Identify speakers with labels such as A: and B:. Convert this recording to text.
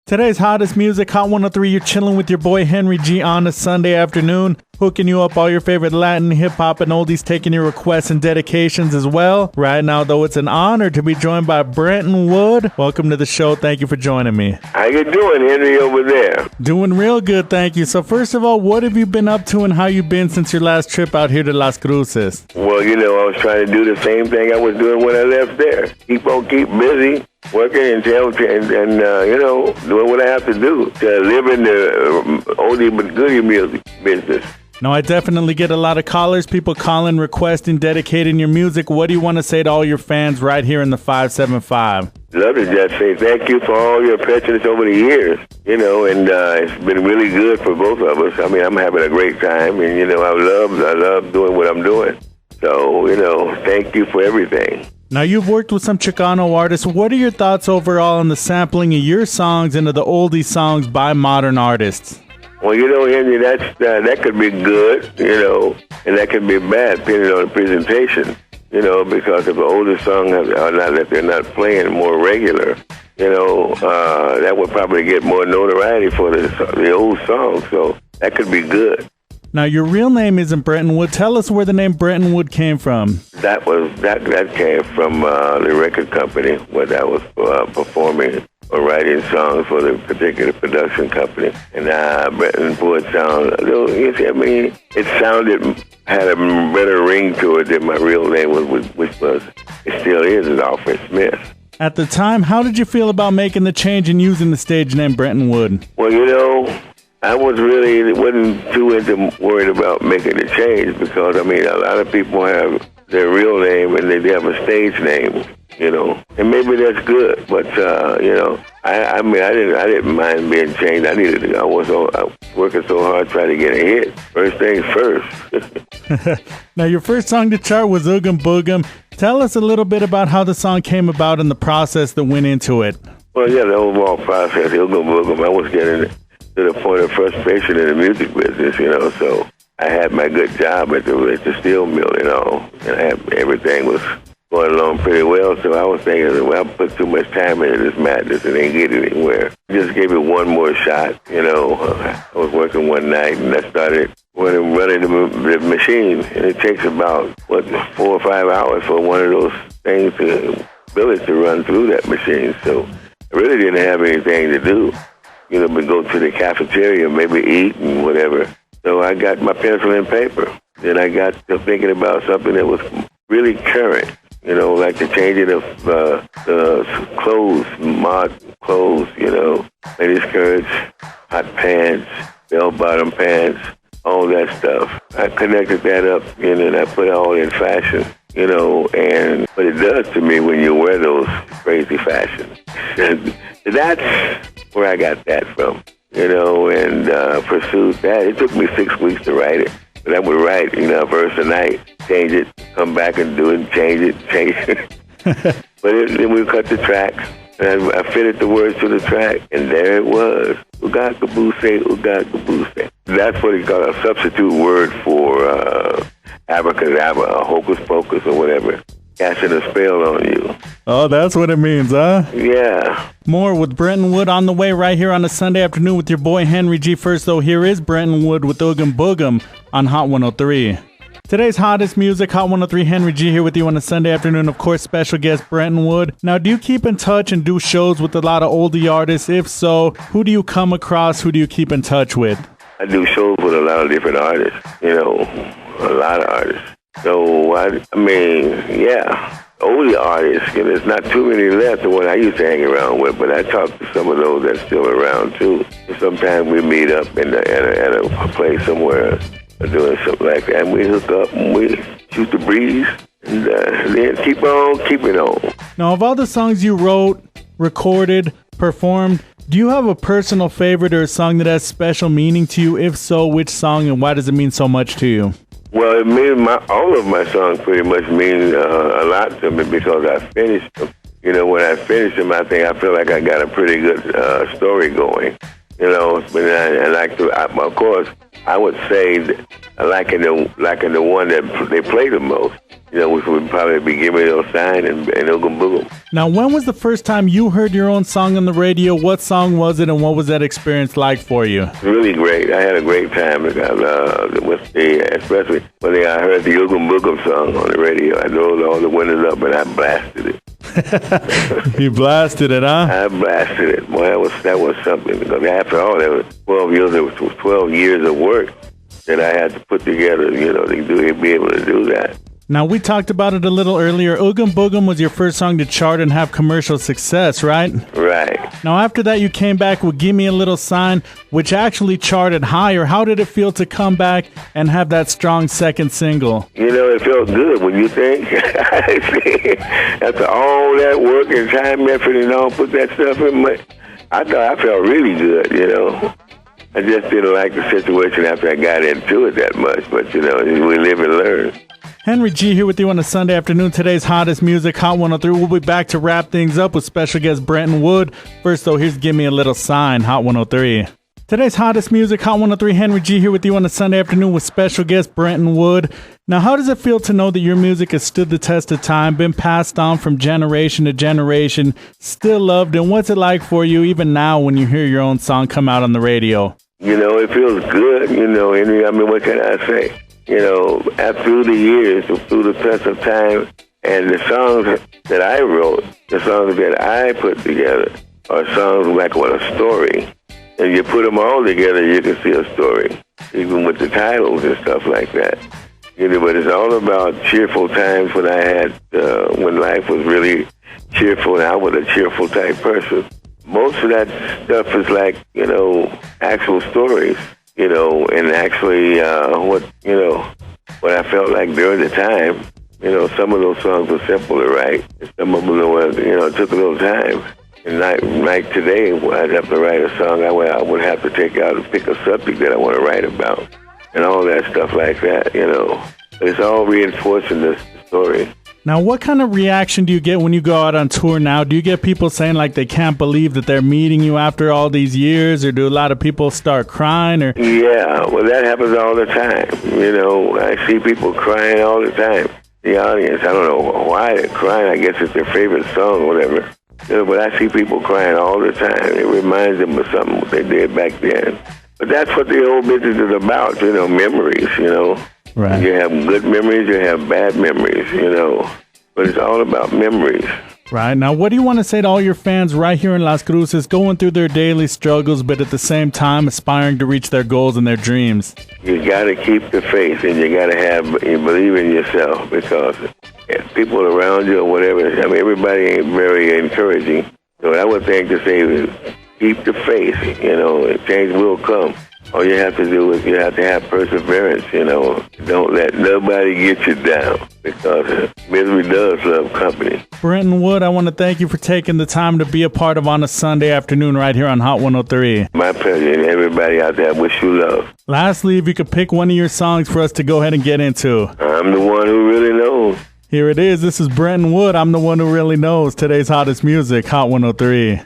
A: Today's hottest music, Hot 103, you're chilling with your boy Henry G on a Sunday afternoon, hooking you up all your favorite Latin, hip-hop, and oldies, taking your requests and dedications as well. Right now, though, it's an honor to be joined by Brenton Wood. Welcome to the show. Thank you for joining me.
B: How you doing, Henry, over there?
A: Doing real good, thank you. So first of all, what have you been up to and how you been since your last trip out here to Las Cruces?
B: Well, I was trying to do the same thing I was doing when I left there. Keep busy. Working and doing what I have to do to live in the oldie but goodie music business.
A: Now, I definitely get a lot of callers, people calling, requesting, dedicating your music. What do you want to say to all your fans right here in the 575?
B: Love to just say thank you for all your patience over the years, and it's been really good for both of us. I mean, I'm having a great time, and, I love doing what I'm doing. So, thank you for everything.
A: Now, you've worked with some Chicano artists. What are your thoughts overall on the sampling of your songs into the oldie songs by modern artists?
B: Well, Henry, that could be good, and that could be bad, depending on the presentation, because if the older songs they're not playing more regular, that would probably get more notoriety for the old songs, so that could be good.
A: Now, your real name isn't Brenton Wood. Tell us where the name Brenton Wood came from.
B: That came from the record company where I was performing or writing songs for the particular production company. And Brenton Wood had a better ring to it than my real name was, which it still is Alfred Smith.
A: At the time, how did you feel about making the change and using the stage name Brenton Wood?
B: Well, I wasn't too worried about making the change because, a lot of people have their real name and they have a stage name, and maybe that's good. But, I didn't mind being changed. I was working so hard trying to get a hit. First things first.
A: Now, your first song to chart was Oogum Boogum. Tell us a little bit about how the song came about and the process that went into it.
B: Well, the overall process, Oogum Boogum, I was getting to the point of frustration in the music business, so I had my good job at the steel mill and all, and everything was going along pretty well, so I was thinking, well, I put too much time into this madness and ain't get anywhere. Just gave it one more shot, I was working one night and I started running the machine, and it takes about, 4 or 5 hours for one of those things to run through that machine, so I really didn't have anything to do. But go to the cafeteria, maybe eat and whatever. So I got my pencil and paper. Then I got to thinking about something that was really current, like the changing of the clothes, mod clothes, ladies' skirts, hot pants, bell-bottom pants, all that stuff. I connected that up, and then I put it all in fashion, and what it does to me when you wear those crazy fashions. That's where I got that from, and pursued that. It took me 6 weeks to write it, but I would write, a verse a night, change it, come back and do it, change it. But then we cut the track, and I fitted the words to the track, and there it was. Oogum Boogum. That's what he called a substitute word for abracadabra, hocus pocus, or whatever. Casting a spell on you.
A: Oh, that's what it means, huh?
B: Yeah.
A: More with Brenton Wood on the way right here on a Sunday afternoon with your boy Henry G. First, though, here is Brenton Wood with Oogum Boogum on Hot 103. Today's hottest music, Hot 103, Henry G. here with you on a Sunday afternoon. Of course, special guest Brenton Wood. Now, do you keep in touch and do shows with a lot of oldie artists? If so, who do you come across? Who do you keep in touch with?
B: I do shows with a lot of different artists, a lot of artists. So, yeah, oldie artists, there's not too many left of what I used to hang around with, but I talk to some of those that's still around, too. Sometimes we meet up at a place somewhere doing something like that, and we hook up and we shoot the breeze, and then keep on keeping on.
A: Now, of all the songs you wrote, recorded, performed, do you have a personal favorite or a song that has special meaning to you? If so, which song and why does it mean so much to you?
B: Well, it means all of my songs pretty much mean a lot to me because I finished them. When I finish them, I feel like I got a pretty good story going. But I like to, of course, I would say that I liking the one that they play the most. which would probably be Gimme Little Sign and Oogum Boogum.
A: Now, when was the first time you heard your own song on the radio? What song was it, and what was that experience like for you?
B: Really great. I had a great time because especially when I heard the Oogum Boogum song on the radio. I rolled all the windows up and I blasted it.
A: You blasted it, huh?
B: I blasted it. Boy, that was something. Because after all, that was 12 years. It was 12 years of work that I had to put together, to be able to do that.
A: Now, we talked about it a little earlier. Oogum Boogum was your first song to chart and have commercial success, right?
B: Right.
A: Now, after that, you came back with Gimme a Little Sign, which actually charted higher. How did it feel to come back and have that strong second single?
B: It felt good when you think. After all that work and time, effort, and all, put that stuff in I thought I felt really good, I just didn't like the situation after I got into it that much, but, we live and learn.
A: Henry G here with you on a Sunday afternoon. Today's hottest music, Hot 103. We'll be back to wrap things up with special guest Brenton Wood. First, though, here's Gimme a Little Sign, Hot 103. Today's hottest music, Hot 103. Henry G here with you on a Sunday afternoon with special guest Brenton Wood. Now, how does it feel to know that your music has stood the test of time, been passed on from generation to generation, still loved, and what's it like for you even now when you hear your own song come out on the radio?
B: It feels good, Henry. I mean, what can I say? Through the years, through the test of time, and the songs that I wrote, the songs that I put together, are songs like a story. And you put them all together, you can see a story, even with the titles and stuff like that. But it's all about cheerful times when I had, when life was really cheerful, and I was a cheerful type person. Most of that stuff is like, actual stories. And actually, what I felt like during the time, some of those songs were simple to write. And some of them were, took a little time. And like today, I'd have to write a song, I would have to take out and pick a subject that I want to write about. And all that stuff like that, But it's all reinforcing the story.
A: Now, what kind of reaction do you get when you go out on tour now? Do you get people saying like they can't believe that they're meeting you after all these years, or do a lot of people start crying? Or
B: Yeah, well, that happens all the time. I see people crying all the time. The audience, I don't know why they're crying. I guess it's their favorite song or whatever. But I see people crying all the time. It reminds them of something they did back then. But that's what the old business is about, memories,
A: Right.
B: You have good memories, you have bad memories, But it's all about memories.
A: Right. Now, what do you want to say to all your fans right here in Las Cruces going through their daily struggles, but at the same time aspiring to reach their goals and their dreams?
B: You got to keep the faith, and you got to believe in yourself, because people around you or whatever, everybody ain't very encouraging. So I would think to say, keep the faith, change will come. All you have to do is you have to have perseverance, Don't let nobody get you down, because misery does love company.
A: Brenton Wood, I want to thank you for taking the time to be a part of On a Sunday Afternoon right here on Hot 103.
B: My pleasure, and everybody out there, I wish you love.
A: Lastly, if you could pick one of your songs for us to go ahead and get into.
B: I'm the one who really knows.
A: Here it is. This is Brenton Wood. I'm the one who really knows. Today's hottest music, Hot 103.